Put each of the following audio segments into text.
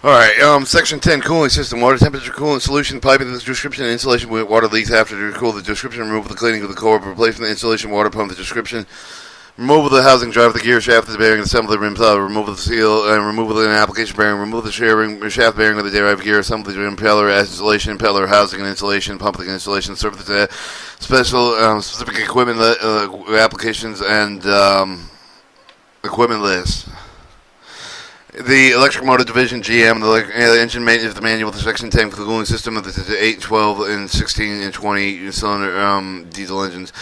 Alright, Section 10, cooling system. Water temperature coolant solution, piping the description, installation with water leaks after to cool the description, removal the cleaning of the core, replacement the installation water pump, the description, removal of the housing drive, the gear shaft, the bearing, assembly the rim impeller, removal the seal, and removal of the application bearing, remove the shaft bearing of the drive gear, assembly the impeller, installation, impeller, housing and installation, pumping installation, service the specific equipment applications, and equipment list. The electric motor division, GM, the engine maintenance, the manual, the section 10 for the cooling system of the 8, 12, and 16 and 20 cylinder diesel engines.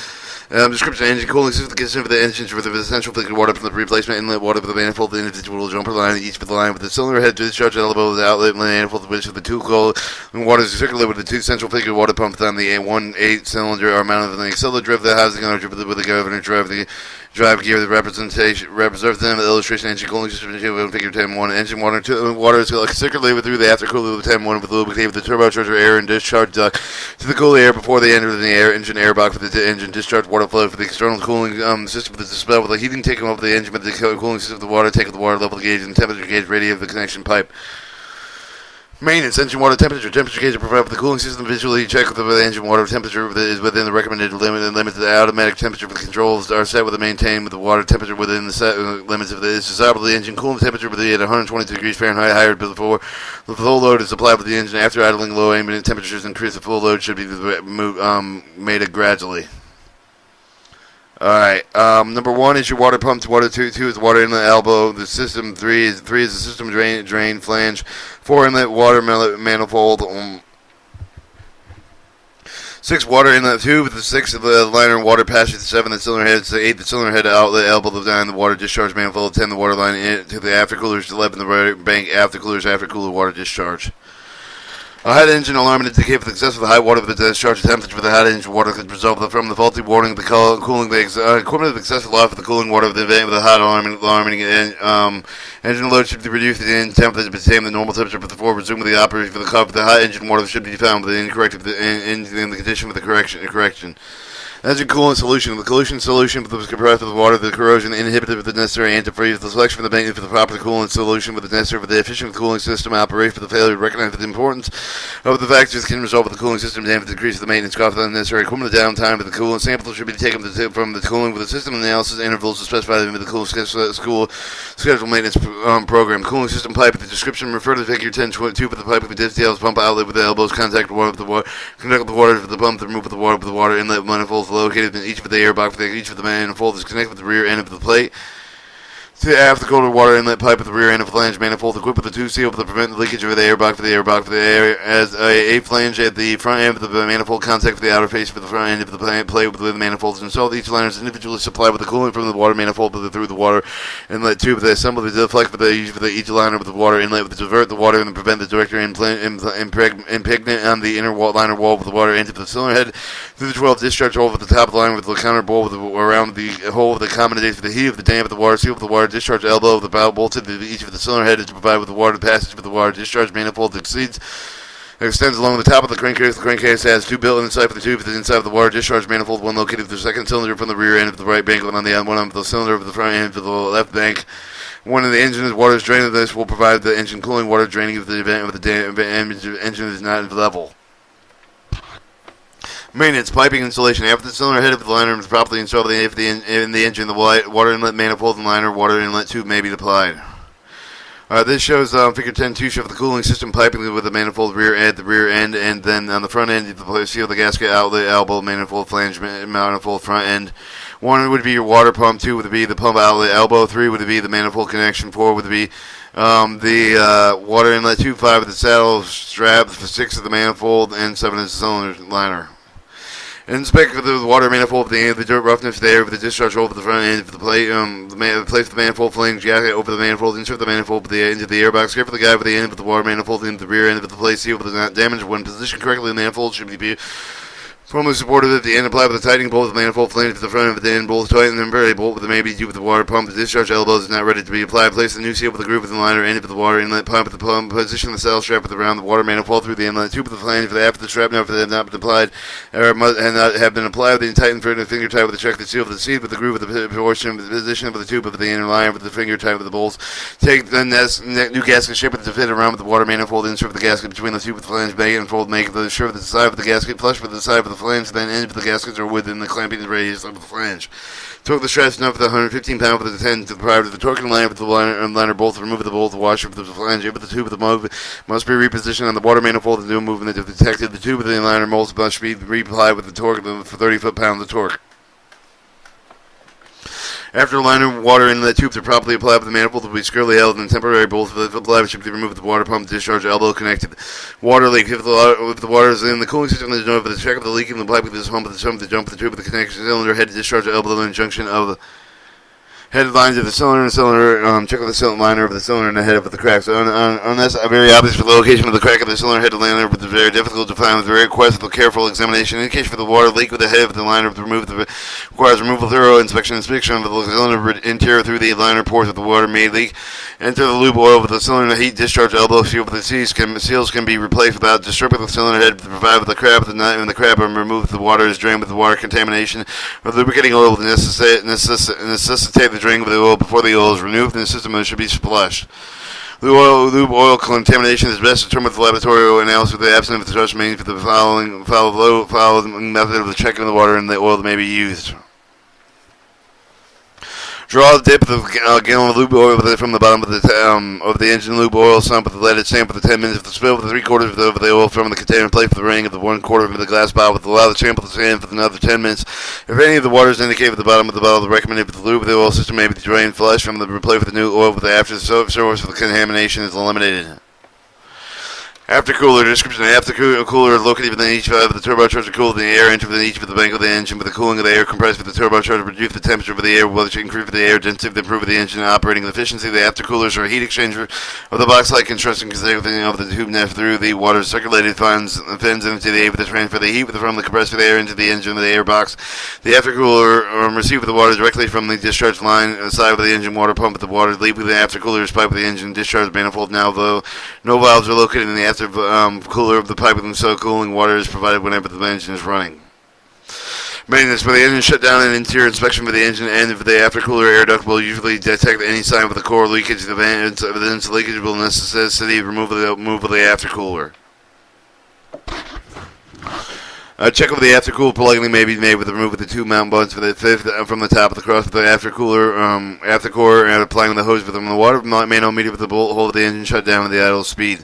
Description: engine cooling system consists of the engines with the essential filtered water from the replacement inlet water for the manifold, the individual jumper line, each with the line with the cylinder head to discharge elbow, the outlet manifold, which of the two cold and water is circulated with the two central filtered water pumps on the 1/8 cylinder are mounted on the accelerator drive, the housing on with the governor drive, the drive gear, the representation the illustration engine cooling system figure 10.1 engine water is circulated through the aftercooler with 10.1 with lubricated with the turbocharger air and discharge duct to the cool air before they enter the engine air box for the engine discharge water flow for the external cooling system with the dispel with the heating taken over the engine with the cooling system of the water take with the water level gauge and temperature gauge radius of the connection pipe. Maintenance: engine water temperature. Temperature gauge provided for the cooling system. Visually check with the engine water temperature is within the recommended limit. And limits to the automatic temperature for the controls are set with the maintain with the water temperature within the set limits of the desirable. The engine cooling temperature will be at 122 degrees Fahrenheit higher before the full load is applied with the engine. After idling, low ambient temperatures increase. The full load should be made gradually. Alright, number 1 is your water pump, water 2 is water inlet elbow, the system 3 is the system drain flange, 4 inlet water manifold, 6 water inlet tube, the 6 the liner water passage, 7 the cylinder head, 8 the cylinder head outlet elbow, the 9 the water discharge manifold, 10 the water line to the aftercoolers, 11 the bank aftercoolers aftercooler water discharge. A hot engine alarm indicates the excess of the high water with the discharge temperature for the hot engine water could result from the faulty warning the cooling the equipment of excessive loss of the cooling water of the event with the hot alarming engine load should be reduced to the end temperature to the same the normal temperature before resuming the operation for the cup. The hot engine water should be found with the incorrect in the condition with the correction. Engine coolant solution. The coolant solution was compressed with water, the corrosion inhibited with the necessary antifreeze, the selection for the maintenance for the proper coolant solution with the necessary for the efficient cooling system operation for the failure to recognize the importance of the factors can result with the cooling system damage, decrease of the maintenance cost of the necessary equipment, the downtime of the coolant sample should be taken from the cooling with the system analysis intervals to specify them with the cooling schedule maintenance program. Cooling system pipe with the description refer to figure 10.2 for the pipe with the distilled pump outlet with the elbows contact water with the water, conduct the water for the pump to remove the water inlet manifold located in each of the airbox. Each of the manifold is connected with the rear end of the plate to the aftercooler water inlet pipe at the rear end of the flange manifold equipped with a 2 seal to prevent the leakage of the airbox for the air as a flange at the front end of the manifold contact with the outer face for the front end of the plate with the manifolds installed. Each liner is individually supplied with the coolant from the water manifold through the water inlet tube. The assembly to deflect for each liner with the water inlet to divert the water and prevent the direct impregnant on the inner liner wall with the water into the cylinder head through the 12 discharge hole at the top of the line with the counter bowl around the hole with the accommodates for the heat of the damp of the water seal with the water discharge elbow of the valve bolted to each of the cylinder head is to provide with the water passage with the water discharge manifold that extends along the top of the crankcase. The crankcase has 2 built inside for the tube inside of the water discharge manifold, one located with the second cylinder from the rear end of the right bank, one on the one of the cylinder of the front end for the left bank. One of the engines water is drained. This will provide the engine cooling water draining if the event of the engine is not level. Maintenance, piping installation. After the cylinder head of the liner is properly installed in the engine, the water inlet manifold and liner water inlet tube may be applied. This shows figure 10.2 shows the cooling system piping with the manifold rear end, and then on the front end, the seal the gasket outlet, elbow, manifold, flange, manifold, front end. 1 would be your water pump, 2 would be the pump outlet, elbow, 3 would be the manifold connection, 4 would be the water inlet tube, 5 with the saddle strap, 6 of the manifold, and 7 is the cylinder liner. Inspect for the water manifold, the dirt roughness there, with the discharge hole for the front end of the plate, place the manifold flange jacket over the manifold, insert the manifold with the end of the airbox, care for the guide with the end of the water manifold into the rear end of the plate seal with the not damaged. When positioned correctly, the manifold should be Firmly supported at the end, apply with a tightening bolt with the manifold flange at the front of the end, bolt tighten and very bolt with the maybe due with the water pump. The discharge elbows is not ready to be applied. Place the new seal with the groove with the liner, end of the water inlet pump at the pump. Position the cell strap with around the water manifold through the inlet tube of the flange. For the after the strap now, if they have not been applied or not have been applied, then tighten for the finger tight with the check the seal of the seat with the groove with the portion of the position of the tube of the inner line with the finger tight with the bolts. Take the new gasket shape with the fit around with the water manifold. Insert the gasket between the tube with the flange. Bag and fold. Make the sure with the side of the gasket flush with the side of the flange. Then end the gaskets are within the clamping radius of the flange. Torque the straps enough with the 115 pound with the 10 to the prior to the torque and line with the liner bolt. Remove the bolt, the washer with the flange, with the tube of the move must be repositioned on the water manifold to do a movement if detected. The tube of the liner molds must be reapplied with the torque for 30 foot-pounds of torque. After the liner water inlet tubes are properly applied with the manifold will be securely held and temporary bolts for the applied should be removed with the water pump discharge elbow connected. Water leak. If the water is in the cooling system, there's no for the check of the leak in the pipe with this pump, the jump of the tube with the connection cylinder head discharge elbow in junction of the head lines of the cylinder and cylinder, check with the cylinder liner of the cylinder and the head of the crack. So unless very obvious for the location of the crack of the cylinder head liner, but very difficult to find with very request for careful examination. Indication for the water leak with the head of the liner requires removal, thorough inspection of the cylinder interior through the liner pores with the water may leak. Enter the lube oil with the cylinder heat discharge elbow seal with the seals can be replaced without disturbing the cylinder head. Provide with the crab with the knife and the crab and remove the water is drained with the water contamination. With lubricating oil will necessitate the drain with the oil before the oil is removed and the system should be flushed. Lube oil contamination is best determined with the laboratory analysis with the absence of the trust means for the following method of the checking of the water and the oil that may be used. Draw the dip of the gallon of lube oil from the bottom of the engine lube oil sump with the leaded sample for the 10 minutes of the spill with the 3/4 of the oil from the container plate for the ring of the 1/4 of the glass bottle with allow the sample to stand for another 10 minutes. If any of the water is indicated at the bottom of the bottle, the recommended for the lube of the oil system may be drained flush from the replace with the new oil with the after source for the contamination is eliminated. Aftercooler description. The aftercooler located within each valve of the turbocharger cooled the air entered within each of the bank of the engine with the cooling of the air compressed with the turbocharger reduce the temperature of the air which increase the air density to improve the engine operating efficiency. The aftercoolers are a heat exchanger of the box-like construction consisting of the tube net through the water circulated fins into the air with the transfer the heat from the compressed air into the engine of the air box. The aftercooler receives the water directly from the discharge line side of the engine water pump with the water leave with the aftercooler is pipe with the engine discharge manifold. Now though no valves are located in the cooler of the pipe and so cooling water is provided whenever the engine is running. Maintenance for the engine shutdown and interior inspection for the engine and for the aftercooler air duct will usually detect any sign of the core leakage. The evidence leakage will necessitate removal of the aftercooler. A check of the aftercooler plug may be made with the removal of the two mount buttons for the fifth from the top of the cross with the aftercooler, aftercore, and applying the hose with them. The water manometer with the bolt hold of the engine shut down with the idle speed.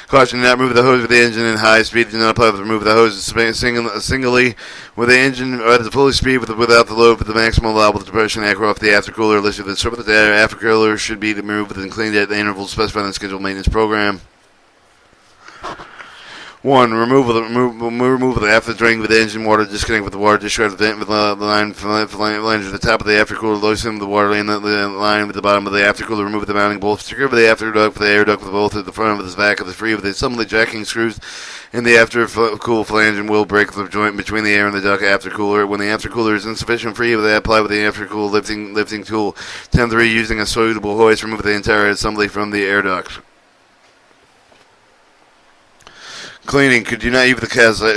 Caution: do not remove the hose with the engine in high speed. Do not apply with remove the hose singly with the engine at the full speed without the load with the maximum allowable depression off the aftercooler. Listed the surface of the aftercooler should be removed and cleaned at the intervals specified in the scheduled maintenance program. 1. Remove the after drain with the engine water, disconnect with the water discharge the vent with the line to the top of the aftercooler, loosen the water in the line with the bottom of the aftercooler, remove the mounting bolts, secure the after duct for the air duct with both at the front of the back of the free with the assembly jacking screws in the aftercool flange and will break the joint between the air and the duct aftercooler. When the aftercooler is insufficient free, apply with the aftercool lifting tool. 10-3 using a suitable hoist, remove the entire assembly from the air duct. Cleaning. Could you not use the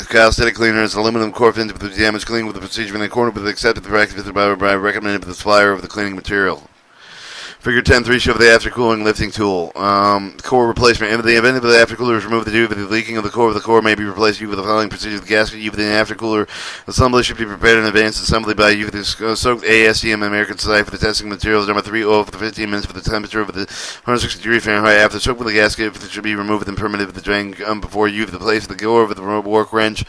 cosmetic cleaner as aluminum core fins with the damage clean with the procedure in accordance with the accepted practice by recommended by the supplier of the cleaning material. Figure 10.3 show the aftercooling lifting tool. Core replacement. In the event of the aftercooler is removed, the tube, the leaking of the core may be replaced with the following procedure. The gasket used in the aftercooler assembly should be prepared in advance. Assembly by using soaked ASTM American Society for the testing materials. Number 3 oil for the 15 minutes for the temperature of the 160 degree Fahrenheit. After soak with the gasket, it should be removed and permitted with the drain before you the place the door of the workbench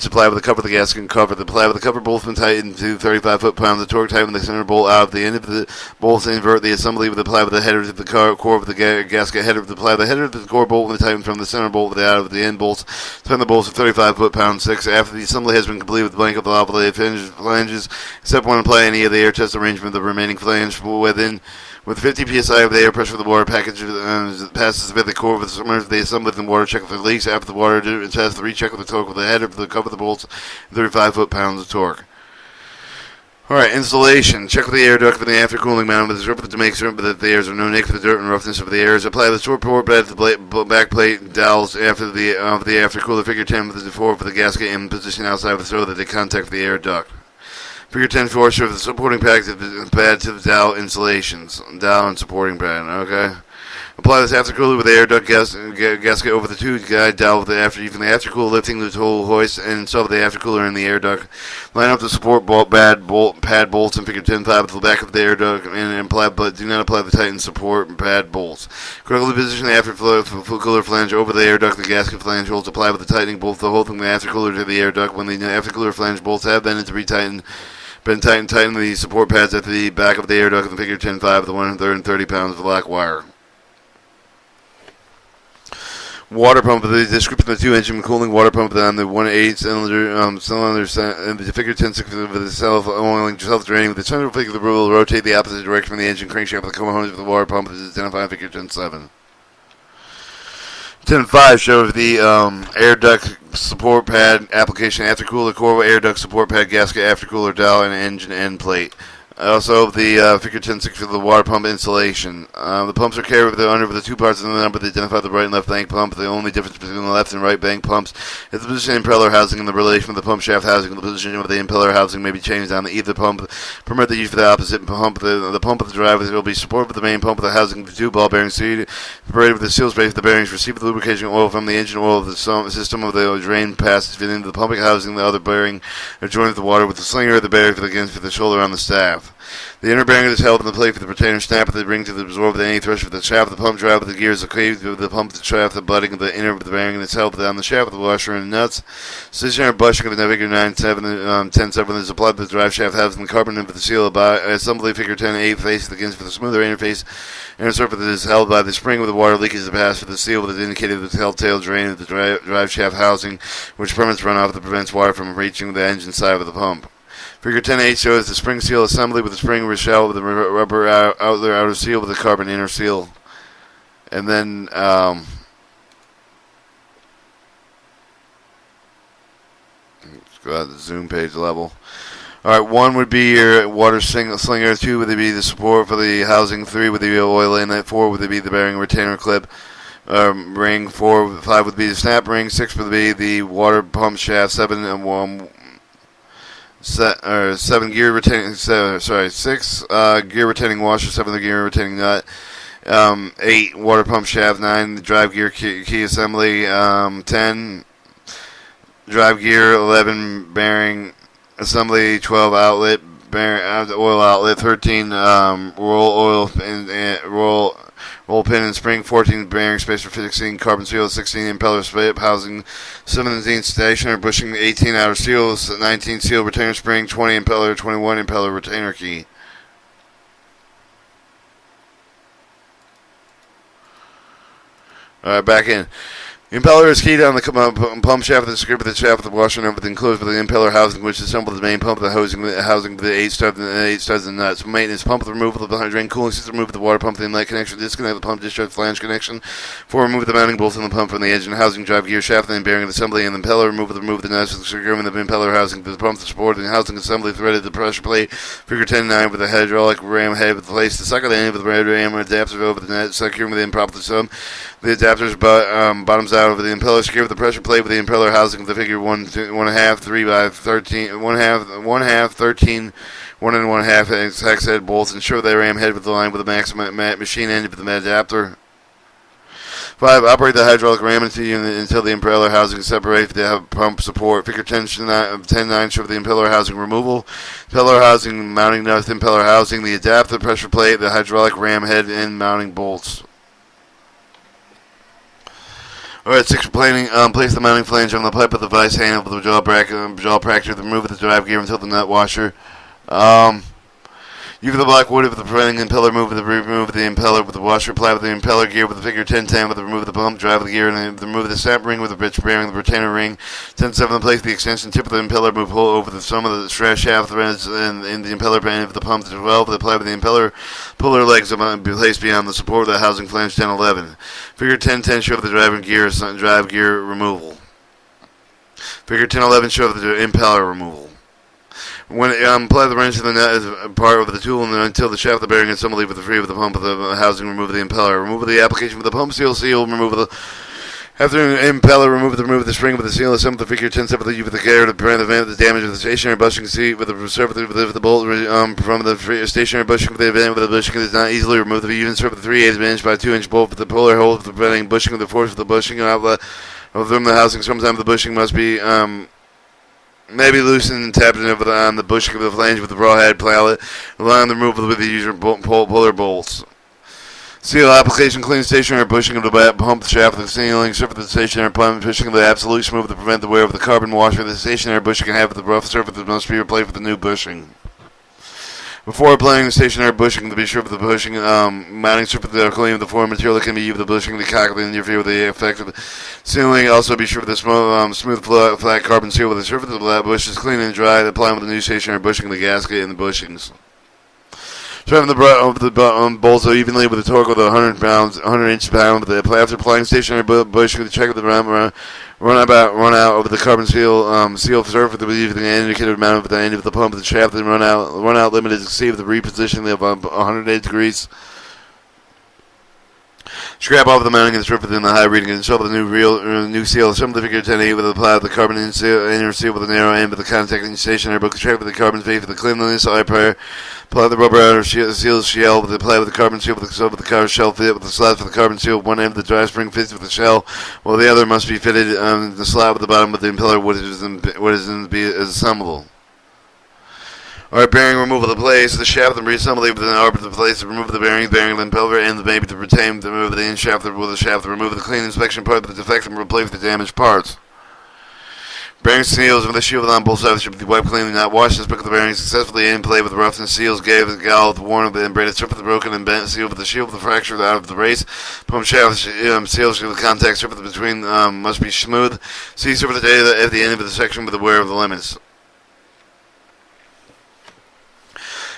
supply with the cover of the gasket and cover. The ply with the cover bolts been tightened to 35 foot-pounds. The torque tighten the center bolt out of the end of the bolts and invert the assembly with the ply with the header to the core of the gasket header with the ply. The header to the core bolt and tighten from the center bolt with the out of the end bolts. Tighten the bolts to 35 foot-pounds 6. After the assembly has been completed with the blank of the flanges, except when apply any of the air test arrangement, the remaining flange With 50 psi of the air pressure of the water package passes the core of the submerged, they assemble it in water, check if it leaks. After the water test, recheck with the torque with the head of the cover of the bolts, 35 foot-pounds of torque. Alright, installation. Check with the air duct for the aftercooling mount with the strip to make certain that the airs are no nick for the dirt and roughness of the airs. Apply the support bed to the back plate dowels after the aftercooler. Figure 10 with the 4 for the gasket in position outside of the throw that they contact the air duct. Figure 10-4 shows the supporting pad to the dowel installations. Dowel and supporting pad, okay? Apply this aftercooler with the air duct gasket over the tube guide dowel with the aftercooler lifting the total hoist and install the aftercooler in the air duct. Line up the support pad bolts in figure 10-5 with the back of the air duct and apply, but do not apply the tightened support pad bolts. Correctly position the aftercooler flange over the air duct. The gasket flange holes apply with the tightening bolt the whole thing the aftercooler to the air duct. When the aftercooler flange bolts have been tighten the support pads at the back of the air duct in figure 10-5 with the 130 pounds of black wire. Water pump, the description of the 2-engine cooling water pump on the 1.8 cylinder in the figure 10-6 with the self-draining with the central figure the will rotate the opposite direction from the engine crankshaft with the components of the water pump is identified in figure 10-7. 10.5 shows the air duct support pad application aftercooler core air duct support pad gasket aftercooler dowel and engine end plate. Also, the figure 10.6 for the water pump installation. The pumps are carried with the two parts of the number that identify the right and left bank pump. The only difference between the left and right bank pumps is the position of the impeller housing and the relation of the pump shaft housing. The position of the impeller housing may be changed on either pump. Permit the use for the opposite pump. The pump of the drive will be supported with the main pump of the housing of the two ball bearings separated with the seal space of the bearings. Receive the lubrication oil from the engine oil of the system of the drain passes into the pumping housing. The other bearing are joined with the water with the slinger of the bearing for the shoulder on the staff. The inner bearing is held in the plate for the retainer snap of the ring to absorb any thrust of the shaft of the pump drive with the gears cleaved with the pump, the shaft, the butting of the inner of the bearing, and it's held on the shaft of the washer and nuts. Stationary bushing of the figure 10-7 is applied to the drive shaft housing the carbon of the seal assembly figure 10-8 face against for the smoother interface. Inner surface is held by the spring with the water leakage to pass for the seal with the indicated with the telltale drain of the drive shaft housing, which permits runoff that prevents water from reaching the engine side of the pump. Figure 10-8 shows the spring seal assembly with the spring shell with the rubber outer seal with the carbon inner seal. And then let's go out to the zoom page level. Alright, 1 would be your water slinger, 2 would be the support for the housing, 3 would be the oil inlet, 4 would be the bearing retainer clip. Ring 5 would be the snap ring, 6 would be the water pump shaft, 7 gear retaining. 6 gear retaining washer, 7 the gear retaining nut. 8 water pump shaft, 9 the drive gear key assembly. 10 drive gear, 11 bearing assembly, 12 outlet bearing oil outlet, 13 roll pin and spring, 14 bearing spacer, 16 carbon seal, 16 impeller split housing, 17 stationer bushing, 18 outer seals, 19 seal retainer spring, 20 impeller, 21 impeller retainer key. Alright, back in. The impeller is keyed on the pump shaft of the script of the shaft of the washer and everything enclosed with the impeller housing, which is assembled the main pump of the housing with the 8 studs and nuts. Maintenance pump, the removal of the drain cooling system, remove the water pump, the inlet connection, disconnect the pump discharge flange connection. 4, remove the mounting bolts on the pump from the engine housing, drive gear shaft, and bearing assembly, and the impeller, remove the nuts, securing the impeller housing, the pump, the support, and housing assembly, threaded the pressure plate, figure 10-9 with the hydraulic ram head with place, the second end of the ram adapter over the net, securing with the improper sub. The adapters bottoms out over the impeller, secure with the pressure plate with the impeller housing with the figure 1.5, 3 by 13, 1.5, 13, 1 and 1.5 hex head bolts. Ensure they ram head with the line with the maximum machine end with the adapter. 5. Operate the hydraulic ram until the impeller housing is separated for the pump support. Figure 10-9 show the impeller housing removal. Impeller housing mounting nuts, impeller housing, the adapter, pressure plate, the hydraulic ram head, and mounting bolts. Alright, 6 planing, place the mounting flange on the pipe of the vice handle with the jaw bracket, remove the drive gear until the nut washer. You for the black wood with the preventing impeller, remove the impeller with the washer, apply with the impeller gear with the figure 1010 with the remove the pump, drive the gear, and remove the snap ring with the bitch bearing, the retainer ring. 10-7 place the extension tip of the impeller, move hole over the some of the shaft threads and in the impeller band of the pump to 12, apply with the impeller, puller legs be placed beyond the support of the housing flange 10-11. Figure 10-10 show the driving gear, drive gear removal. Figure 10-11 show the impeller removal. When apply the wrench to the net part of the tool and until the shaft of the bearing is assembly with the free of the pump of the housing, remove the impeller. Remove the application with the pump seal, remove the after impeller, remove the spring with the seal, assemble the figure 10 separately with the gear to prevent the damage of the stationary bushing seat with the bolt from the stationary bushing with the event with the bushing is not easily removed. The even serve with the 3/8 inch by 2 inch bolt with the puller hole for preventing bushing of the force of the bushing outlet from the housing. Sometimes the bushing must be maybe loosened and tapped on the bushing of the flange with the raw head pallet, allowing the removal with the usual puller bolts. Seal application, clean stationary bushing of the pump shaft of the sealing, surface of the stationary pump, pushing of the absolute smooth to prevent the wear of the carbon washer. The stationary bushing and half of the rough surface must be replaced with the new bushing. Before applying the stationary bushing, to be sure of the bushing, mounting surface of the clean of the form material that can be used with the bushing to calculate and interfere with the effective sealing. Also be sure of the smooth flat carbon seal with the surface of the bush is clean and dry. Applying with the new stationary bushing, the gasket, and the bushings. Driving the bolts so evenly with a torque of 100 inch pound. After applying stationary bushing, the check of the run out over the carbon seal surface with the indicated amount of the end of the pump of the shaft. Then run out limit is exceeded with the repositioning of 108 degrees. Scrap off the mounting and strip within the high reading and install the new seal. Assemble the figure 10-8 with the apply of the carbon inner seal with the narrow end with the contacting stationary book. Check with the carbon face with the cleanliness eye prior. Apply the rubber outer seal shell with the apply with the carbon seal with the car shell fit with the slot for the carbon seal. One end of the dry spring fits with the shell, while the other must be fitted the slot with the bottom of the impeller, what is in be assemblable. Alright, bearing removal of the place, the shaft and reassembly within the arbor of the place, remove the bearing, the impeller, and the maybe to retain, the remove the in shaft with the shaft, remove the clean inspection part of the defect and replace the damaged parts. Bearing seals with the shield on both sides should be wiped cleanly, not washed, and pick the bearing successfully in play with the roughness seals, gave the gallop, worn of the braided strip of the broken and bent seal with the shield with the fracture out of the race. Pump shaft seals with the contact surface between must be smooth. See surface at the end of the section with the wear of the limits.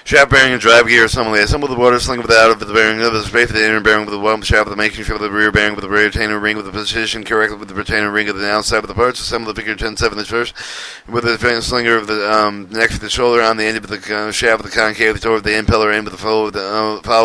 Shaft bearing and drive gear assembly. Assemble the water sling with the outer of the bearing, the space of the inner bearing with the one shaft, the making sure of the rear bearing with the rear retainer ring with the position correctly with the retainer ring of the outside of the parts. Assemble the figure 10-7 the first with the slinger of the next to the shoulder on the end of the shaft with the concave toward the impeller end with the follow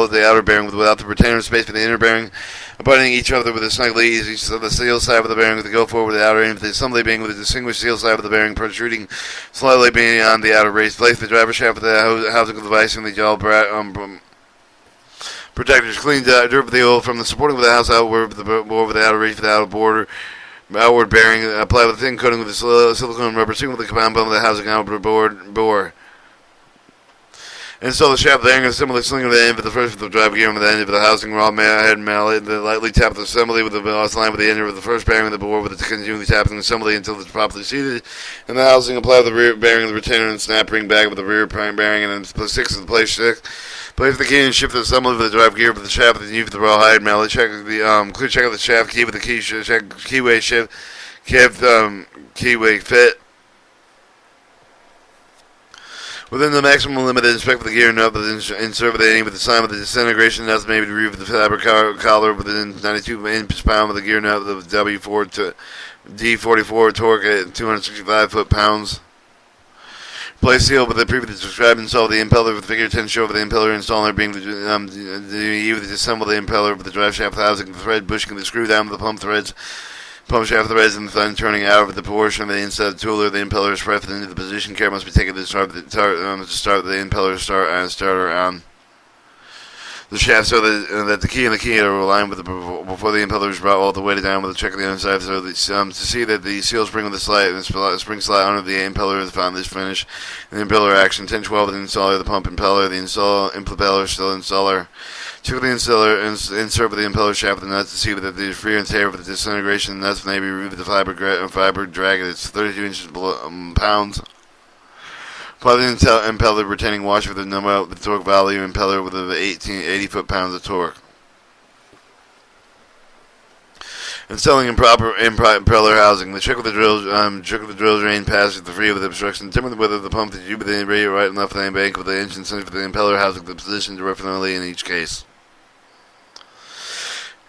the outer bearing without the retainer space for the inner bearing. Abutting each other with a snugly easy, so the seal side of the bearing with the go forward with the outer end, the assembly being with the distinguished seal side of the bearing protruding slightly beyond the outer race. Place the driver shaft with the housing device and the jaw protectors. Clean dirt the oil from the supporting of the house outward over the outer race for the outer border. Outward bearing. Apply with a thin coating with the silicone rubber. Single with the compound bump of the housing outward bore. Install the shaft bearing and assemble the slinger of the end of the first with the drive gear on the end of the housing raw head mallet. Then lightly tap the assembly with the line with the end of the first bearing of the bore with the continually tapping the assembly until it's properly seated. And the housing apply with the rear bearing, the retainer and snap ring back with the rear prime bearing and then 6 of the place 6. Place the key and shift the assembly with the drive gear with the shaft with the U with the raw hide mallet. Check the clear check of the shaft key with the key check keyway shift keyway fit. Within the maximum limit, inspect with the gear nut, insert with the aim with the sign with the disintegration nuts, maybe to remove the fabric collar within 92 inch-pound with the gear nut with the W4 to D44 torque at 265 foot-pounds. Place seal with the previously described. Install the impeller with figure 10 show of the impeller installer being disassemble the impeller with the drive shaft housing, the thread bushing the screw down with the pump threads. Pump shaft threads and the thumb turning out of the portion of the inside tooler. The impeller is pressed into the position. Care must be taken to start the impeller starter on the shaft so that the key and the key are aligned with before the impeller is brought all the way down with a check of the inside so that, to see that the seal spring with the slide and the spring slide under the impeller is found this finish. And the impeller action 10-12 the installer, the pump impeller, the impeller still installer. Check the installer and insert with the impeller shaft with the nuts to see that the free and tear with the disintegration nuts may be removed with the fiber drag. It's 32 inches pounds. Apply the impeller retaining washer with a number of the torque value impeller with 80 foot-pounds of torque. Installing improper impeller housing. The trick of the drill drain passes the free with obstruction. Determine whether the pump that you with the radiator right and left of the bank with the engine center for the impeller housing the position directionally in each case.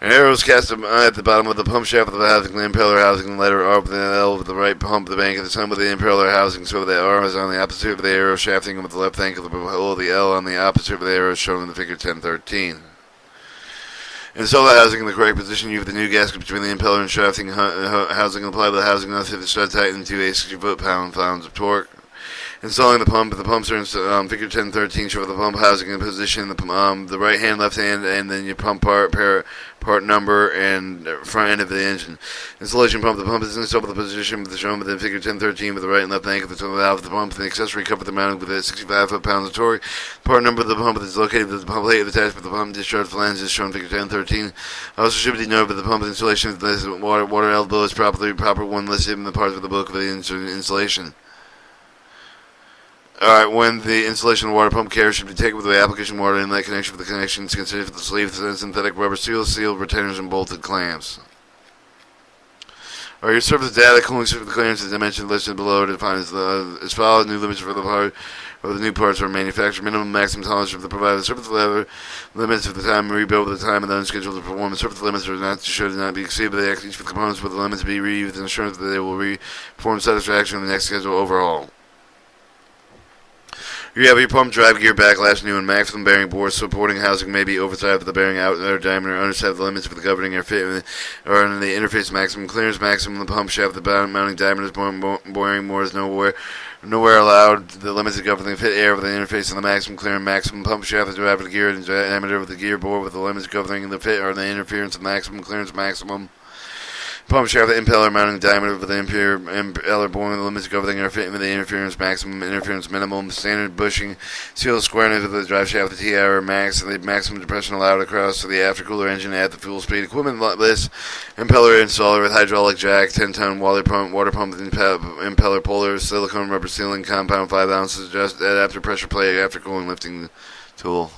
An arrow is cast at the bottom of the pump shaft of the housing, the impeller housing, the letter R with the L with the right pump, the bank at the top with the impeller housing, so the R is on the opposite of the arrow shafting with the left ankle below the L on the opposite of the arrow shown in the figure 1013. Install the housing in the correct position. You have the new gasket between the impeller and shafting housing. Apply the housing nut to the stud tighten to a 60 foot-pounds of torque. Installing the pump. The pumps are in figure 1013. Show the pump housing in position. The right hand, left hand, and then your pump part number and front end of the engine. Installation pump. The pump is installed with the position with the shown within figure 1013 with the right and left angle. The top of the pump. The accessory cover the mounting with a 65 foot-pounds of torque. Part number of the pump is located with the pump plate attached with the pump discharge flange is shown in figure 1013. Also should be noted that the pump installation of the water elbow is proper one listed in the parts of the book of the installation. Alright, when the installation of water pump care should be taken with the application water inlet connection for the connections considered for the sleeve, synthetic rubber seal retainers, and bolted clamps. Alright, your surface data cooling surface clearance is dimension listed below defines as follows. New limits for the part of the new parts are manufactured. Minimum maximum tolerance for the provided surface level limits of the time rebuilt with the time and the unscheduled performance. Surface limits are not should not be exceeded by the each for the components with the limits be reused and assurance that they will perform satisfaction in the next scheduled overhaul. You have your pump drive gear backlash new and maximum bearing bore supporting housing may be overside of the bearing outer diameter underside of the limits for the governing or fit or in the interface maximum clearance maximum the pump shaft the mounting diameter boring more is nowhere allowed the limits of governing fit air with the interface and the maximum clearance maximum pump shaft the drive of the gear and diameter of the gear bore with the limits governing the fit or the interference of maximum clearance maximum. Pump shaft, the impeller mounting diameter for the impeller boring the limits of everything are fitting with the interference maximum, interference minimum, standard bushing, seal squareness of the drive shaft, the T-hour max, and the maximum depression allowed across to the aftercooler engine at the fuel speed. Equipment list, impeller installer with hydraulic jack, 10-ton water pump, impeller puller, silicone rubber sealing compound, 5 ounces, just after pressure plate, after cooling lifting tool.